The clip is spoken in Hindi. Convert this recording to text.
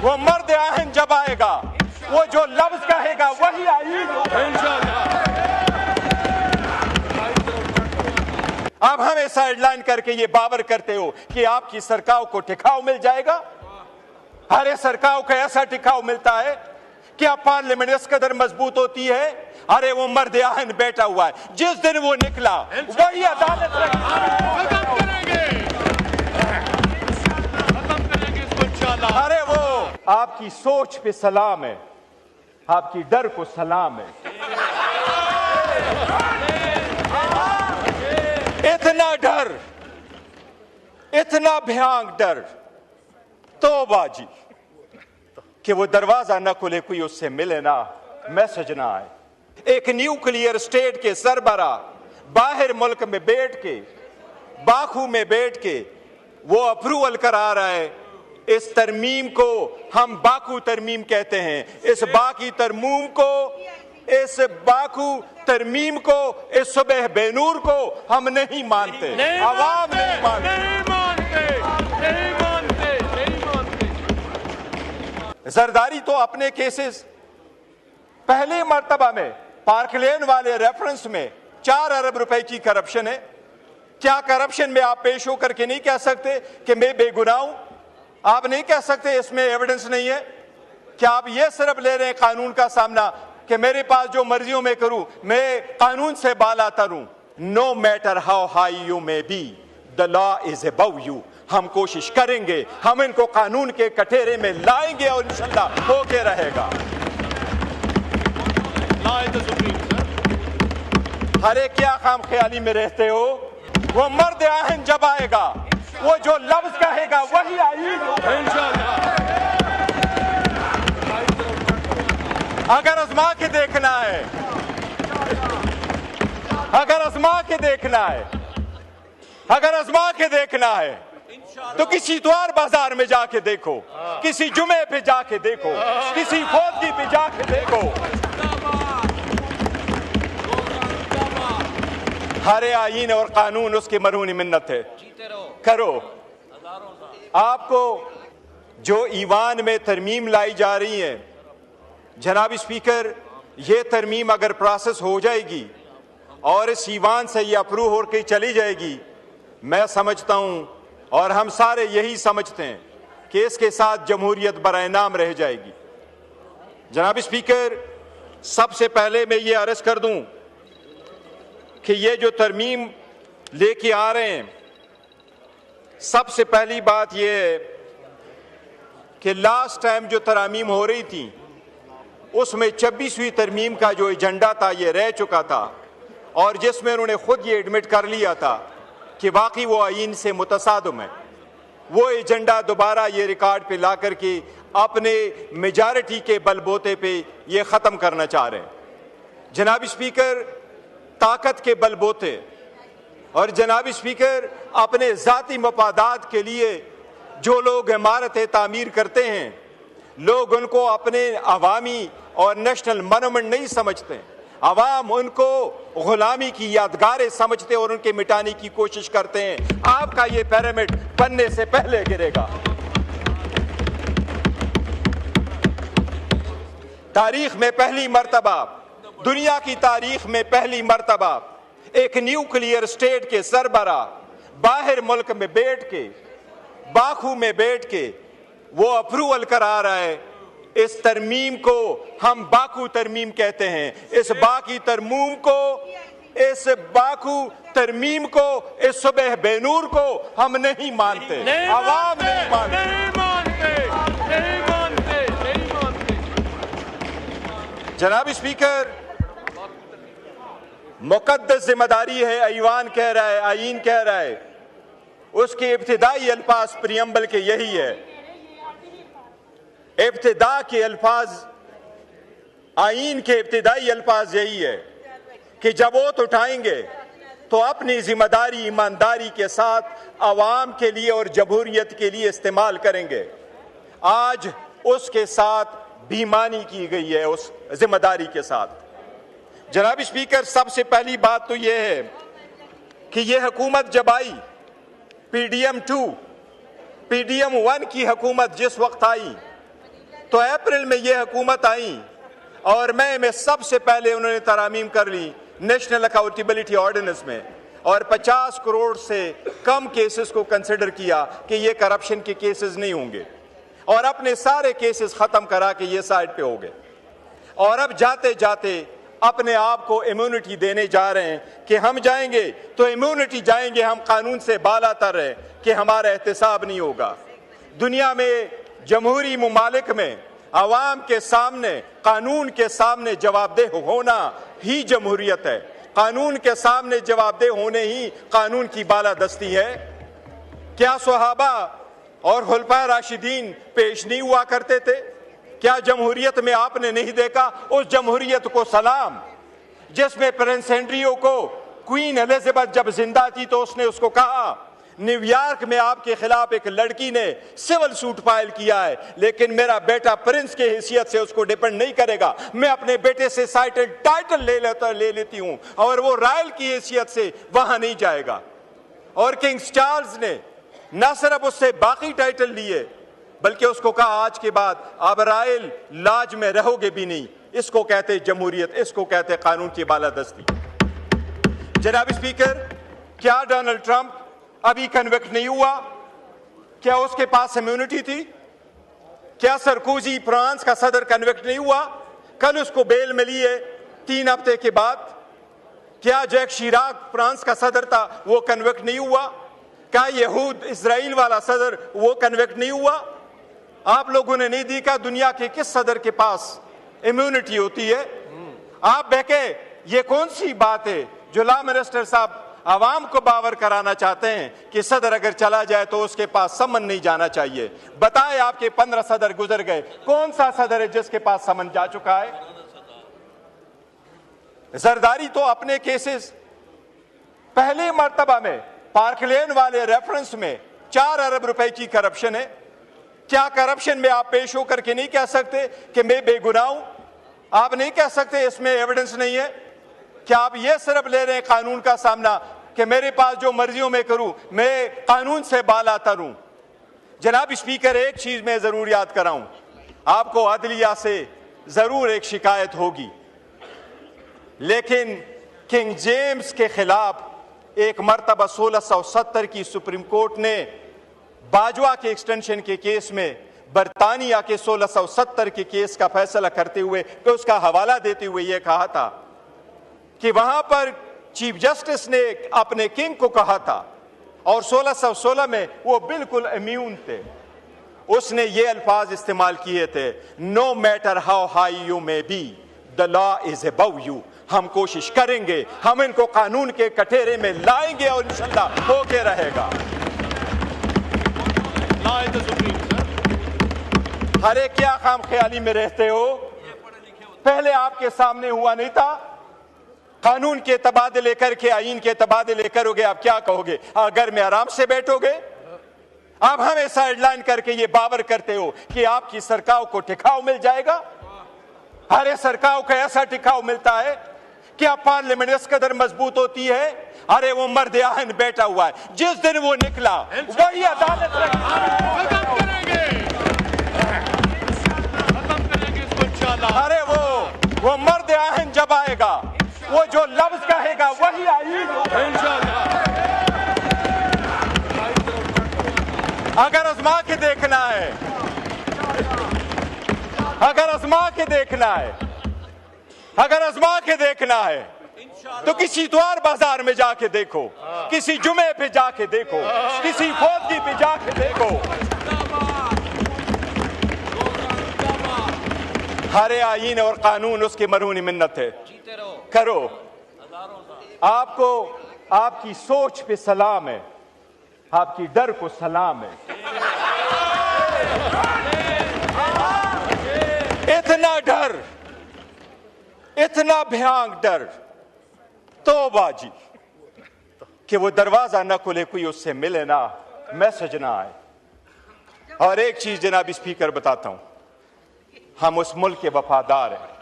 वो मर्द आहन जब आएगा, वो जो लफ्ज कहेगा वही आईन होगा। आप हमें साइडलाइन करके ये बावर करते हो कि आपकी सरकार को टिकाऊ मिल जाएगा। अरे सरकार को ऐसा टिकाऊ मिलता है, क्या पार्लियामेंट इस कदर मजबूत होती है? अरे वो मर्द आहन बैठा हुआ है, जिस दिन वो निकला वही अदालत अरे वो आपकी सोच पे सलाम है, आपकी डर को सलाम है। इतना डर, इतना भयानक डर, तौबाजी कि वो दरवाजा न खुले, कोई उससे मिले ना, मैसेज ना आए। एक न्यूक्लियर स्टेट के सरबरा बाहर मुल्क में बैठ के, बाकू में बैठ के वो अप्रूवल करा रहा है। इस तरमीम को हम बाकू तरमीम कहते हैं। इस बाकी तरमीम को, इस बाकू तरमीम को, इस सुबह बेनूर को हम नहीं मानते, आवाम नहीं मानते। जरदारी तो अपने केसेस पहले मर्तबा में पार्कलेन वाले रेफरेंस में 4 अरब रुपए की करप्शन है। क्या करप्शन में आप पेश होकर के नहीं कह सकते कि मैं बेगुनाह हूं? आप नहीं कह सकते इसमें एविडेंस नहीं है? क्या आप ये सिर्फ ले रहे हैं कानून का सामना कि मेरे पास जो मर्जियों में करूं, मैं कानून से बाला तरूं? No matter how high you may be, the law is above you. हम कोशिश करेंगे, हम इनको कानून के कटोरे में लाएंगे और इंशाल्लाह होके रहेगा। अरे क्या खाम ख्याली में रहते हो? वो मर्द आहन जब आएगा, वो जो लफ्ज कहेगा वही आईन होगा। अगर आजमा के देखना है, अगर आजमा के देखना है, अगर आजमा के देखना है तो किसी इतवार बाजार में जाके देखो, किसी जुमे पे जाके देखो, किसी फौजी पे जाके देखो। हरे आईन और कानून उसकी मरहूनी मिन्नत है। करो। आपको जो ईवान में तरमीम लाई जा रही है, जनाब स्पीकर, ये तरमीम अगर प्रोसेस हो जाएगी और इस ईवान से ये अप्रूव होकर चली जाएगी, मैं समझता हूं और हम सारे यही समझते हैं कि इसके साथ जमहूरियत बराए नाम रह जाएगी। जनाब स्पीकर, सबसे पहले मैं ये अर्ज कर दूं कि ये जो तरमीम लेके आ रहे हैं, सबसे पहली बात यह है कि लास्ट टाइम जो तरामीम हो रही थी उसमें 26वीं तरमीम का जो एजेंडा था ये रह चुका था, और जिसमें उन्होंने खुद ये एडमिट कर लिया था कि वाकई वो आईन से मुतसादम है। वो एजेंडा दोबारा ये रिकॉर्ड पे ला करके अपने मेजॉरिटी के बलबूते पे ये ख़त्म करना चाह रहे हैं। जनाब स्पीकर, ताकत के बलबूते और जनाब स्पीकर अपने ज़ाती मफादात के लिए जो लोग इमारतें तामीर करते हैं, लोग उनको अपने अवामी और नेशनल मोनूमेंट नहीं समझते। अवाम उनको गुलामी की यादगारें समझते और उनके मिटाने की कोशिश करते हैं। आपका ये पिरामिड बनने से पहले गिरेगा। तारीख में पहली मर्तबा, दुनिया की तारीख में पहली मर्तबा एक न्यूक्लियर स्टेट के सरबरा बाहर मुल्क में बैठ के, बाकू में बैठ के वो अप्रूवल करा रहा है। इस तरमीम को हम बाकू तरमीम कहते हैं। इस बाकी तरमीम को, इस बाकू तरमीम को, इस सुबह बेनूर को हम नहीं मानते, आवाम नहीं मानते। जनाब स्पीकर, मुकद्दस जिम्मेदारी है, ईवान कह रहा है, आईन कह रहा है, उसके इब्तिदाई अल्फाज प्रियम्बल के यही है। इब्तिदा के अल्फाज, आईन के इब्तिदाई अल्फाज यही है कि जब वोट उठाएंगे तो अपनी जिम्मेदारी ईमानदारी के साथ अवाम के लिए और जमहूरियत के लिए इस्तेमाल करेंगे। आज उसके साथ बेईमानी की गई है, उस जिम्मेदारी के साथ। जनाब स्पीकर, सबसे पहली बात तो यह है कि यह हुकूमत जब आई, PDM 2, PDM 1 की हुकूमत जिस वक्त आई, तो अप्रैल में ये हुकूमत आई और मई में सबसे पहले उन्होंने तरामीम कर ली नेशनल अकाउंटेबिलिटी ऑर्डिनेंस में, और 50 करोड़ से कम केसेस को कंसिडर किया कि ये करप्शन के केसेस नहीं होंगे, और अपने सारे केसेस खत्म करा के ये साइड पे हो गए। और अब जाते जाते अपने आप को इम्यूनिटी देने जा रहे हैं कि हम जाएंगे तो इम्यूनिटी जाएंगे, हम कानून से बालातर है कि हमारा एहतसाब नहीं होगा। दुनिया में जमहूरी मुमालिक में अवाम के सामने कानून के सामने जवाबदेह होना ही जमहूरियत है। कानून के सामने जवाबदेह होने ही कानून की बालादस्ती है। क्या सहाबा और खुलफा राशिदीन पेश नहीं हुआ करते थे? क्या जमहूरियत में आपने नहीं देखा उस जमहूरियत को सलाम जिसमें प्रिंस एंड्रियो को क्वीन एलिजाबेथ जब जिंदा थी तो उसने उसको कहा, न्यूयॉर्क में आपके खिलाफ एक लड़की ने सिविल सूट फाइल किया है, लेकिन मेरा बेटा प्रिंस के हैसियत से उसको डिपेंड नहीं करेगा, मैं अपने बेटे से टाइटल ले लेती हूं और वो रॉयल की हैसियत से वहां नहीं जाएगा। और किंग चार्ल्स ने न सिर्फ उससे बाकी टाइटल लिए बल्कि उसको कहा आज के बाद आप रॉयल लाज में रहोगे भी नहीं। इसको कहते जमहूरियत, इसको कहते कानून की बालादस्ती। जनाब स्पीकर, क्या डोनाल्ड ट्रंप अभी कन्विक्ट नहीं हुआ? क्या उसके पास इम्यूनिटी थी? क्या सरकोजी फ्रांस का सदर कन्विक्ट नहीं हुआ? कल उसको बेल मिली है 3 हफ्ते के बाद। क्या जैक शिराक फ्रांस का सदर था, वो कन्विक्ट नहीं हुआ? क्या यहूद इजराइल वाला सदर वो कन्विक्ट नहीं हुआ? आप लोगों ने नहीं देखा दुनिया के किस सदर के पास इम्यूनिटी होती है? आप बहके ये कौन सी बात है जो लॉ मिनिस्टर साहब आवाम को बावर कराना चाहते हैं कि सदर अगर चला जाए तो उसके पास समन नहीं जाना चाहिए? बताएं, आपके 15 सदर गुजर गए, कौन सा सदर है जिसके पास समन जा चुका है? जरदारी तो अपने केसेस पहले मर्तबा में पार्क लेन वाले रेफरेंस में 4 अरब रुपए की करप्शन है। क्या करप्शन में आप पेश होकर के नहीं कह सकते कि मैं बेगुनाह हूं? आप नहीं कह सकते इसमें एविडेंस नहीं है? क्या आप ये सिर्फ ले रहे हैं कानून का सामना कि मेरे पास जो मर्जियों में करूं, मैं कानून से बालातर हूं? जनाब स्पीकर, एक चीज मैं जरूर याद कराऊं, आपको अदलिया से जरूर एक शिकायत होगी, लेकिन किंग जेम्स के खिलाफ एक मर्तबा 1670 की सुप्रीम कोर्ट ने बाजवा के एक्सटेंशन के केस में बरतानिया के 1670 के केस का फैसला करते हुए तो उसका हवाला देते हुए यह कहा था कि वहां पर चीफ जस्टिस ने अपने किंग को कहा था, और 1616 में वो बिल्कुल इम्यून थे, उसने ये अल्फाज इस्तेमाल किए थे, no matter how high you may be the law is above you. हम कोशिश करेंगे, हम इनको कानून के कटोरे में लाएंगे और इंशाल्लाह होके रहेगा। अरे क्या खाम ख्याली में रहते हो? पहले आपके सामने हुआ नहीं था? कानून के तबादले करके आईन के तबादले करोगे, आप क्या कहोगे? घर में आराम से बैठोगे? आप हमें साइडलाइन करके ये बावर करते हो कि आपकी सरकार को टिकाव मिल जाएगा। अरे सरकार को ऐसा टिकाव मिलता है, क्या पार्लियामेंट इस कदर मजबूत होती है? अरे वो मर्द आहन बैठा हुआ है, जिस दिन वो निकला वही अदालत अरे वो मर्द आहन जब आएगा, वो जो लफ्ज कहेगा वही आईन इंशाअल्लाह। अगर आजमा के देखना है, अगर आजमा के देखना है, अगर आजमा के देखना है तो किसी इतवार बाजार में जाके देखो, किसी जुमे पे जाके देखो, किसी फौजी पे जाके देखो। हरे आईन और कानून उसकी मरहूनी मिन्नत है। करो, आपको आपकी सोच पे सलाम है, आपकी डर को सलाम है। इतना डर, इतना भयानक डर, तौबा जी, कि वो दरवाजा न खुले, कोई उससे मिले ना, मैसेज ना आए। और एक चीज जनाब स्पीकर बताता हूं, हम उस मुल्क के वफादार हैं।